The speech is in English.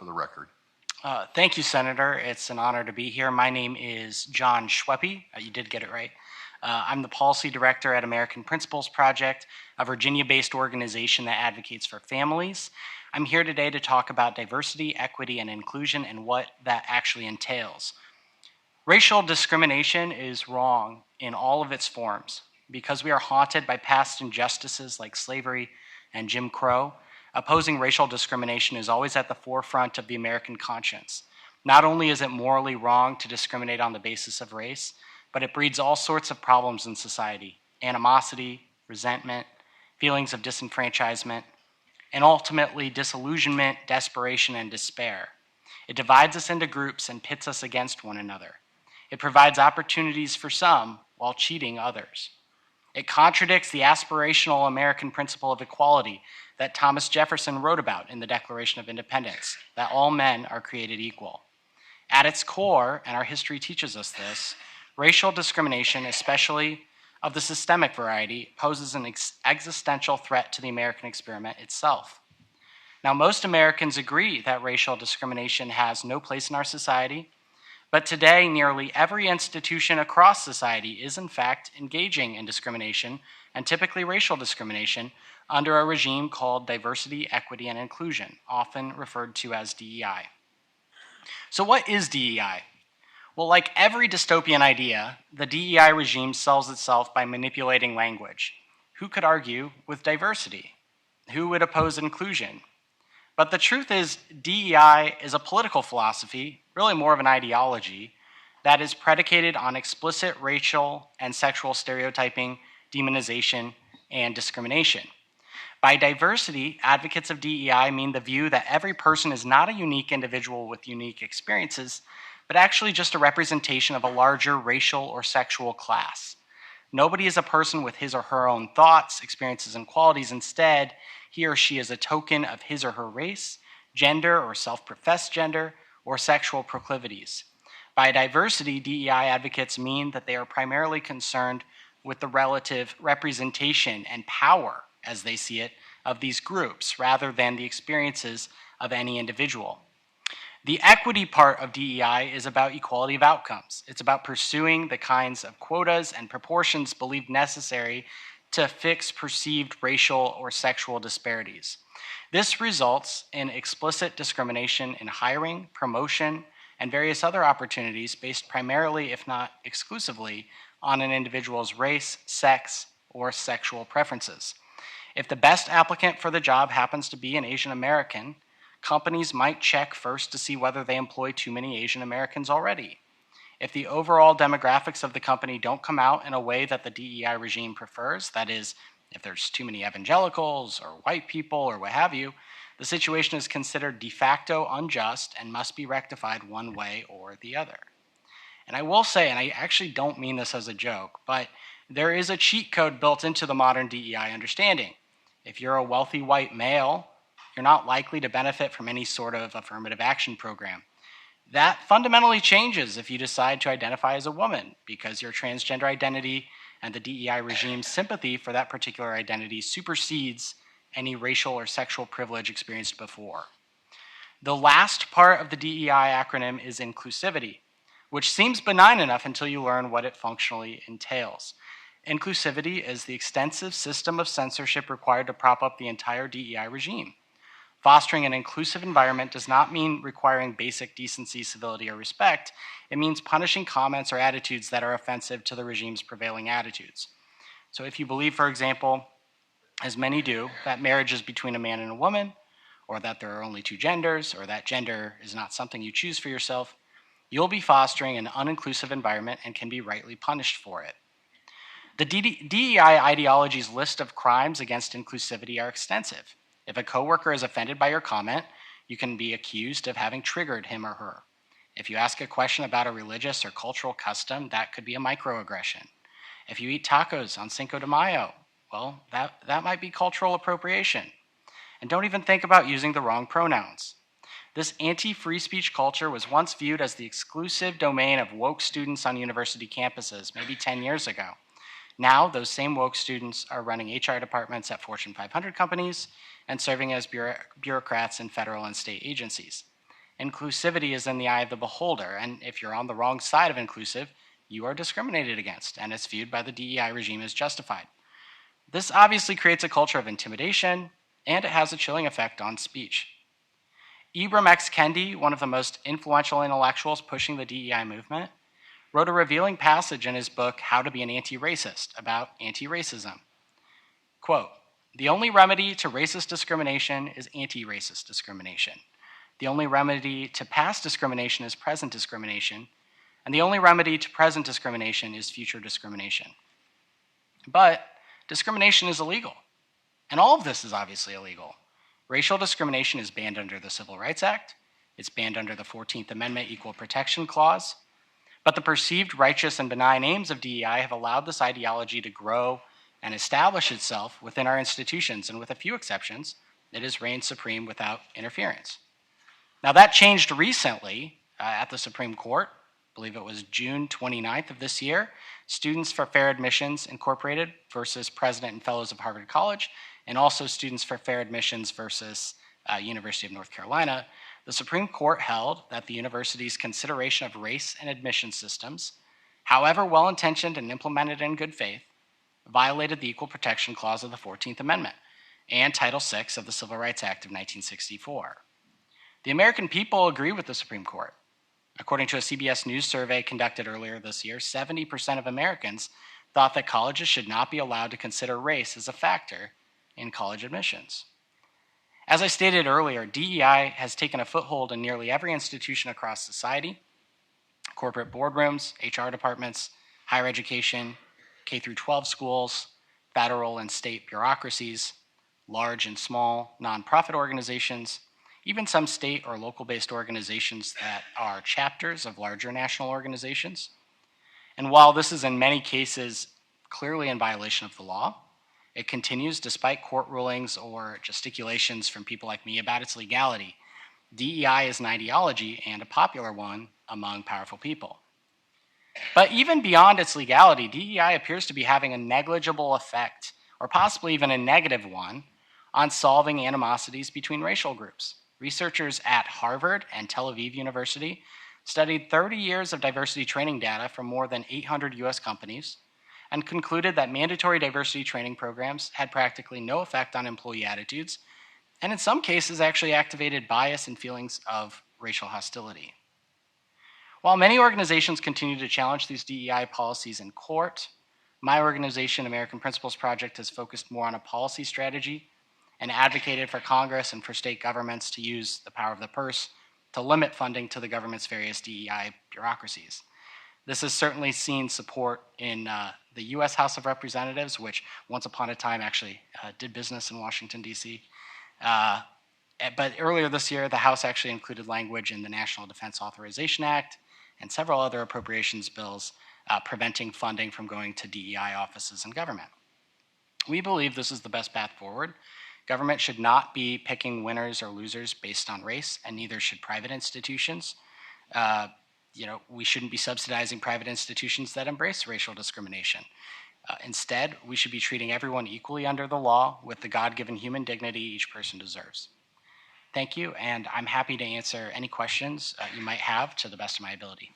for the record. Thank you, Senator. It's an honor to be here. My name is John Schweppe. You did get it right. I'm the Policy Director at American Principles Project, a Virginia-based organization that advocates for families. I'm here today to talk about diversity, equity, and inclusion and what that actually entails. Racial discrimination is wrong in all of its forms. Because we are haunted by past injustices like slavery and Jim Crow, opposing racial discrimination is always at the forefront of the American conscience. Not only is it morally wrong to discriminate on the basis of race, but it breeds all sorts of problems in society: animosity, resentment, feelings of disenfranchisement, and ultimately disillusionment, desperation, and despair. It divides us into groups and pits us against one another. It provides opportunities for some while cheating others. It contradicts the aspirational American principle of equality that Thomas Jefferson wrote about in the Declaration of Independence, that all men are created equal. At its core, and our history teaches us this, racial discrimination, especially of the systemic variety, poses an existential threat to the American experiment itself. Now, most Americans agree that racial discrimination has no place in our society, but today, nearly every institution across society is, in fact, engaging in discrimination, and typically racial discrimination, under a regime called diversity, equity, and inclusion, often referred to as DEI. So what is DEI? Well, like every dystopian idea, the DEI regime sells itself by manipulating language. Who could argue with diversity? Who would oppose inclusion? But the truth is, DEI is a political philosophy, really more of an ideology, that is predicated on explicit racial and sexual stereotyping, demonization, and discrimination. By diversity, advocates of DEI mean the view that every person is not a unique individual with unique experiences, but actually just a representation of a larger racial or sexual class. Nobody is a person with his or her own thoughts, experiences, and qualities. Instead, he or she is a token of his or her race, gender or self-professed gender, or sexual proclivities. By diversity, DEI advocates mean that they are primarily concerned with the relative representation and power, as they see it, of these groups, rather than the experiences of any individual. The equity part of DEI is about equality of outcomes. It's about pursuing the kinds of quotas and proportions believed necessary to fix perceived racial or sexual disparities. This results in explicit discrimination in hiring, promotion, and various other opportunities based primarily, if not exclusively, on an individual's race, sex, or sexual preferences. If the best applicant for the job happens to be an Asian American, companies might check first to see whether they employ too many Asian Americans already. If the overall demographics of the company don't come out in a way that the DEI regime prefers, that is, if there's too many evangelicals or white people or what have you, the situation is considered de facto unjust and must be rectified one way or the other. And I will say, and I actually don't mean this as a joke, but there is a cheat code built into the modern DEI understanding. If you're a wealthy white male, you're not likely to benefit from any sort of affirmative action program. That fundamentally changes if you decide to identify as a woman, because your transgender identity and the DEI regime's sympathy for that particular identity supersedes any racial or sexual privilege experienced before. The last part of the DEI acronym is inclusivity, which seems benign enough until you learn what it functionally entails. Inclusivity is the extensive system of censorship required to prop up the entire DEI regime. Fostering an inclusive environment does not mean requiring basic decency, civility, or respect. It means punishing comments or attitudes that are offensive to the regime's prevailing attitudes. So if you believe, for example, as many do, that marriage is between a man and a woman, or that there are only two genders, or that gender is not something you choose for yourself, you'll be fostering an uninclusive environment and can be rightly punished for it. The DEI ideology's list of crimes against inclusivity are extensive. If a coworker is offended by your comment, you can be accused of having triggered him or her. If you ask a question about a religious or cultural custom, that could be a microaggression. If you eat tacos on Cinco de Mayo, well, that might be cultural appropriation. And don't even think about using the wrong pronouns. This anti-free speech culture was once viewed as the exclusive domain of woke students on university campuses, maybe 10 years ago. Now, those same woke students are running HR departments at Fortune 500 companies and serving as bureaucrats in federal and state agencies. Inclusivity is in the eye of the beholder, and if you're on the wrong side of inclusive, you are discriminated against, and it's viewed by the DEI regime as justified. This obviously creates a culture of intimidation, and it has a chilling effect on speech. Ibram X. Kendi, one of the most influential intellectuals pushing the DEI movement, wrote a revealing passage in his book, How to Be an Anti-Racist, about anti-racism. Quote, "The only remedy to racist discrimination is anti-racist discrimination. The only remedy to past discrimination is present discrimination, and the only remedy to present discrimination is future discrimination." But discrimination is illegal, and all of this is obviously illegal. Racial discrimination is banned under the Civil Rights Act. It's banned under the 14th Amendment Equal Protection Clause. But the perceived righteous and benign aims of DEI have allowed this ideology to grow and establish itself within our institutions, and with a few exceptions, it has reigned supreme without interference. Now, that changed recently at the Supreme Court. I believe it was June 29th of this year. Students for Fair Admissions Incorporated versus President and Fellows of Harvard College, and also Students for Fair Admissions versus University of North Carolina. The Supreme Court held that the university's consideration of race and admission systems, however well-intentioned and implemented in good faith, violated the Equal Protection Clause of the 14th Amendment and Title VI of the Civil Rights Act of 1964. The American people agree with the Supreme Court. According to a CBS News survey conducted earlier this year, 70% of Americans thought that colleges should not be allowed to consider race as a factor in college admissions. As I stated earlier, DEI has taken a foothold in nearly every institution across society: corporate boardrooms, HR departments, higher education, K-12 schools, federal and state bureaucracies, large and small nonprofit organizations, even some state or local-based organizations that are chapters of larger national organizations. And while this is in many cases clearly in violation of the law, it continues despite court rulings or gesticulations from people like me about its legality. DEI is an ideology, and a popular one, among powerful people. But even beyond its legality, DEI appears to be having a negligible effect, or possibly even a negative one, on solving animosities between racial groups. Researchers at Harvard and Tel Aviv University studied 30 years of diversity training data from more than 800 US companies and concluded that mandatory diversity training programs had practically no effect on employee attitudes, and in some cases actually activated bias and feelings of racial hostility. While many organizations continue to challenge these DEI policies in court, my organization, American Principles Project, has focused more on a policy strategy and advocated for Congress and for state governments to use the power of the purse to limit funding to the government's various DEI bureaucracies. This has certainly seen support in the US House of Representatives, which once upon a time actually did business in Washington, D.C. But earlier this year, the House actually included language in the National Defense Authorization Act and several other appropriations bills preventing funding from going to DEI offices in government. We believe this is the best path forward. Government should not be picking winners or losers based on race, and neither should private institutions. We shouldn't be subsidizing private institutions that embrace racial discrimination. Instead, we should be treating everyone equally under the law with the God-given human dignity each person deserves. Thank you, and I'm happy to answer any questions you might have to the best of my ability.